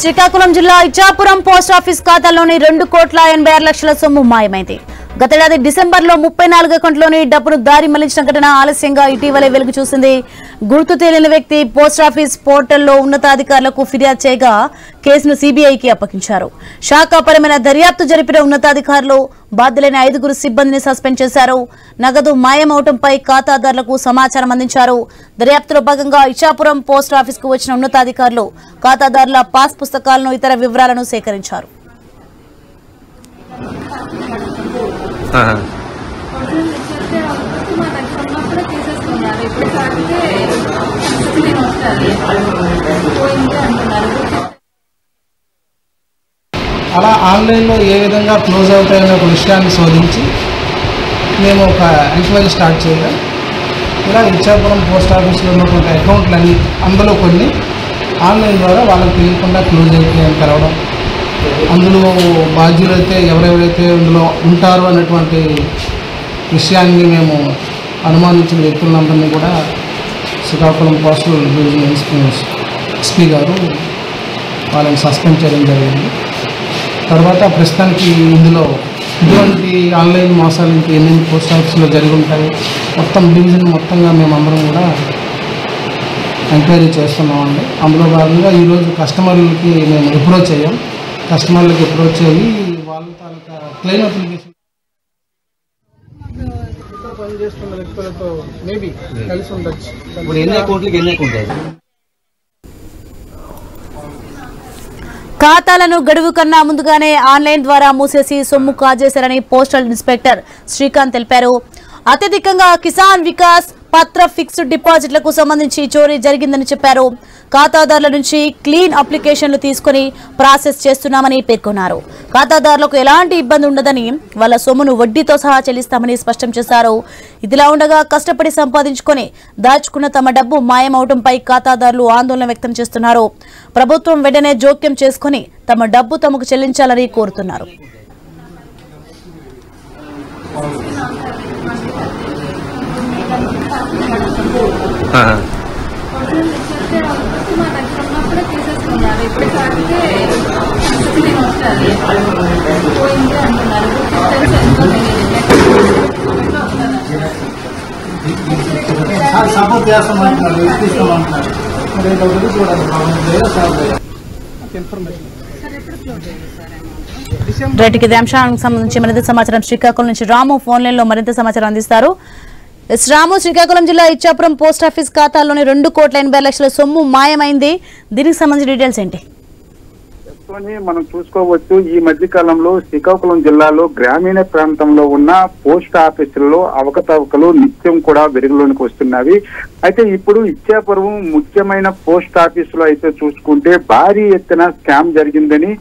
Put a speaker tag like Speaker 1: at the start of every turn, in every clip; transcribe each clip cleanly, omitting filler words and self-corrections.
Speaker 1: శ్రీకాకుళం జిల్లా Ichchapuram post office ఖాతాలోని 2,86,00,000 సొమ్ము మాయమైంది. గతేడాది డిసెంబర్లో 34 అకౌంట్లోని డబ్బును దారి మళ్లించిన ఘటన ఆలస్యంగా ఇటీవలే వెలుగు చూసింది. గుర్తు తెలియని వ్యక్తి పోస్టాఫీస్ పోర్టల్లో ఉన్నతాధికారులకు ఫిర్యాదు చేయగా కేసును సీబీఐకి అప్పగించారు. శాఖాపరమైన దర్యాప్తు జరిపిన ఉన్నతాధికారులు బాధ్యులైన 5 సిబ్బందిని సస్పెండ్ చేశారు. నగదు మాయమవటంపై ఖాతాదారులకు సమాచారం అందించారు. దర్యాప్తులో భాగంగా ఇచ్చాపురం పోస్ట్ ఆఫీస్కు వచ్చిన ఉన్నతాధికారులు ఖాతాదారుల పాస్ పుస్తకాలను ఇతర వివరాలను సేకరించారు.
Speaker 2: అలా ఆన్లైన్లో ఏ విధంగా క్లోజ్ అవుతాయనే ఒక విషయాన్ని శోధించి మేము ఒక ఎంక్వైరీ స్టార్ట్ చేయగా ఇలా ఇచ్చాపురం పోస్ట్ ఆఫీస్లో ఉన్నటువంటి అకౌంట్లన్నీ అందులో కొన్ని ఆన్లైన్ ద్వారా వాళ్ళకి తెలియకుండా క్లోజ్ అయిపోయాయని తెలవడం, అందులో బాధ్యులైతే ఎవరెవరైతే అందులో ఉంటారో అనేటువంటి విషయాన్ని మేము అనుమానించిన వ్యక్తులందరినీ కూడా శ్రీకాకుళం పోస్టల్ డివిజన్ ఎస్పీ గారు వాళ్ళని సస్పెండ్ చేయడం జరిగింది. తర్వాత ప్రస్తుతానికి ఇందులో ఇటువంటి ఆన్లైన్ మోసాలు ఇంకా ఎన్ని పోస్ట్ ఆఫీస్లో జరిగి ఉంటాయి మొత్తం డివిజన్ మొత్తంగా మేమందరం కూడా ఎంక్వైరీ చేస్తున్నామండి. అందులో భాగంగా ఈరోజు కస్టమర్లకి మేము అప్రోచ్ అయ్యాం. కస్టమర్లకి అప్రోచ్ అయ్యి వాళ్ళ తాలూకా క్లెయిమ్ అప్లికేషన్ పనిచేస్తున్న వ్యక్తులతో మేబీ కలిసి ఉండొచ్చు.
Speaker 1: ఖాతాలను గడువు కన్నా ముందుగానే ఆన్లైన్ ద్వారా మూసేసి సొమ్ము కాజేశారని పోస్టల్ ఇన్స్పెక్టర్ శ్రీకాంత్ తెలిపారు. అత్యధికంగా కిసాన్ వికాస్ పత్ర ఫిక్స్డ్ డిపాజిట్లకు సంబంధించి చోరీ జరిగిందని చెప్పారు. ఖాతాదారుల నుంచి క్లీన్ అప్లికేషన్లు తీసుకుని ప్రాసెస్ చేస్తున్నామని పేర్కొన్నారు. ఖాతాదారులకు ఎలాంటి ఇబ్బంది ఉండదని వాళ్ళ సొమ్మును వడ్డీతో సహా చెల్లిస్తామని స్పష్టం చేశారు. ఇదిలా ఉండగా కష్టపడి సంపాదించుకొని దాచుకున్న తమ డబ్బు మాయమవడంపై ఖాతాదారులు ఆందోళన వ్యక్తం చేస్తున్నారు. ప్రభుత్వం వెంటనే జోక్యం చేసుకుని తమ డబ్బు తమకు చెల్లించాలని కోరుతున్నారు.
Speaker 2: సపోర్ట్ చేస్తామంటున్నారు, ఇస్తామంటున్నారు.
Speaker 1: రైట్కి ఇదే అంశానికి సంబంధించి మరింత సమాచారం శ్రీకాకుళం నుంచి రాము ఫోన్ లైన్ లో మరింత సమాచారం అందిస్తారు. రాము, శ్రీకాకుళం జిల్లా ఇచ్చాపురం పోస్ట్ ఆఫీస్ ఖాతాలోని 2,80,00,000 సొమ్ము మాయమైంది. దీనికి సంబంధించిన డీటెయిల్స్ ఏంటి?
Speaker 3: మనం చూసుకోవచ్చు. ఈ మధ్య కాలంలో శ్రీకాకుళం జిల్లాలో గ్రామీణ ప్రాంతంలో ఉన్న పోస్ట్ ఆఫీసుల్లో అవకతవకలు నిత్యం కూడా వెలుగులోనికి వస్తున్నవి. అయితే ఇప్పుడు ఇచ్చాపురం ముఖ్యమైన పోస్ట్ ఆఫీసులో అయితే చూసుకుంటే భారీ ఎత్తున స్కామ్ జరిగిందని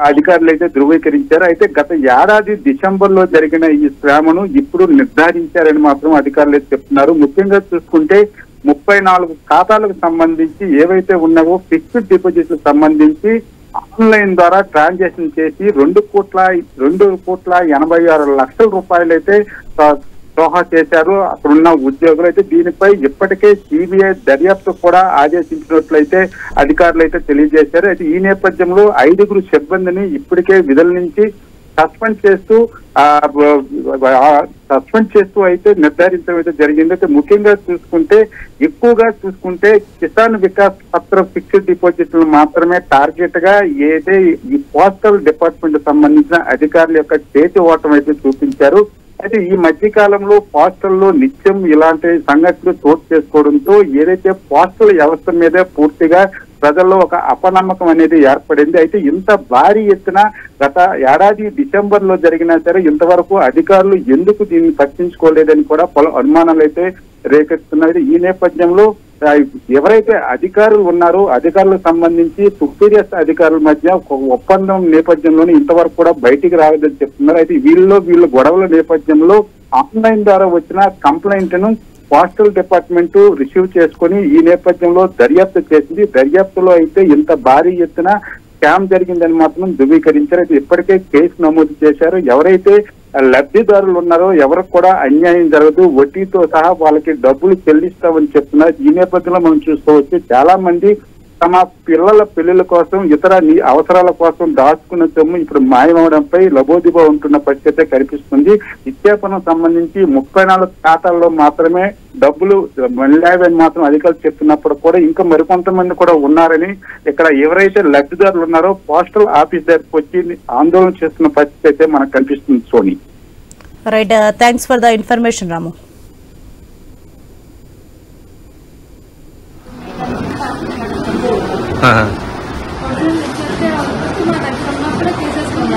Speaker 3: అధికారులు అయితే ధృవీకరించారు. అయితే గత ఏడాది డిసెంబర్ లో జరిగిన ఈ స్కామ్ను ఇప్పుడు నిర్ధారించారని మాత్రం అధికారులు అయితే చెప్తున్నారు. ముఖ్యంగా చూసుకుంటే 34 ఖాతాలకు సంబంధించి ఏవైతే ఉన్నావో ఫిక్స్డ్ డిపాజిట్లకు సంబంధించి ఆన్లైన్ ద్వారా ట్రాన్సాక్షన్ చేసి 2,86,00,000 రూపాయలు అయితే సోహా చేశారు అక్కడున్న ఉద్యోగులు. అయితే దీనిపై ఇప్పటికే సిబిఐ దర్యాప్తు కూడా ఆదేశించినట్లయితే అధికారులు అయితే తెలియజేశారు. అయితే ఈ నేపథ్యంలో 5 సిబ్బందిని ఇప్పటికే విధుల నుంచి సస్పెండ్ చేస్తూ అయితే నిర్ధారించడం అయితే జరిగింది. అయితే ముఖ్యంగా ఎక్కువగా చూసుకుంటే కిసాన్ వికాస్ పత్ర ఫిక్స్డ్ డిపాజిట్లు మాత్రమే టార్గెట్ గా ఏదైతే ఈ పోస్టల్ డిపార్ట్మెంట్ సంబంధించిన అధికారుల యొక్క చేతి ఓటం అయితే చూపించారు. అయితే ఈ మధ్య కాలంలో పోస్టల్లో నిత్యం ఇలాంటి సంఘటనలు చోటు చేసుకోవడంతో ఏదైతే పోస్టల్ వ్యవస్థ మీదే పూర్తిగా ప్రజల్లో ఒక అపనమ్మకం అనేది ఏర్పడింది. అయితే ఇంత భారీ ఎత్తున గత ఏడాది డిసెంబర్ లో జరిగినా సరే ఇంతవరకు అధికారులు ఎందుకు దీన్ని పట్టించుకోలేదని కూడా పలు అనుమానాలు అయితే రేకెత్తున్నది. ఈ నేపథ్యంలో ఎవరైతే అధికారులు ఉన్నారో అధికారులకు సంబంధించి సుపీరియర్స్ అధికారుల మధ్య ఒక ఒప్పందం నేపథ్యంలోనే ఇంతవరకు కూడా బయటికి రాలేదని చెప్తున్నారు. అయితే వీళ్ళ గొడవల నేపథ్యంలో ఆన్లైన్ ద్వారా వచ్చిన కంప్లైంట్ ను పోస్టల్ డిపార్ట్మెంట్ రిసీవ్ చేసుకుని ఈ నేపథ్యంలో దర్యాప్తు చేసింది. దర్యాప్తులో అయితే ఇంత భారీ ఎత్తున స్కామ్ జరిగిందని మాత్రం ధృవీకరించారు. అయితే ఇప్పటికే కేసు నమోదు చేశారు. ఎవరైతే లబ్ధిదారులు ఉన్నారో ఎవరికి కూడా అన్యాయం జరగదు, వడ్డీతో సహా వాళ్ళకి డబ్బులు చెల్లిస్తామని చెప్తున్నారు. ఈ నేపథ్యంలో మనం చూసుకోవచ్చు చాలా మంది తమ పిల్లల పెళ్లిళ్ళ కోసం ఇతర అవసరాల కోసం దాచుకున్న సొమ్ము ఇప్పుడు మాయమవడంపై లబోదిబో ఉంటున్న పరిస్థితి కనిపిస్తుంది. ఇచ్చేపనం సంబంధించి 34 ఖాతాల్లో మాత్రమే డబ్బులు వెళ్ళావని మాత్రం అధికారులు చెప్తున్నప్పుడు కూడా ఇంకా మరికొంతమంది కూడా ఉన్నారని, ఇక్కడ ఎవరైతే లబ్ధిదారులు ఉన్నారో పోస్టల్ ఆఫీస్ దగ్గరకు వచ్చి ఆందోళన చేస్తున్న పరిస్థితి అయితే మనకు కనిపిస్తుంది. సోని,
Speaker 1: right, thanks for the information Ramu.
Speaker 4: हाँ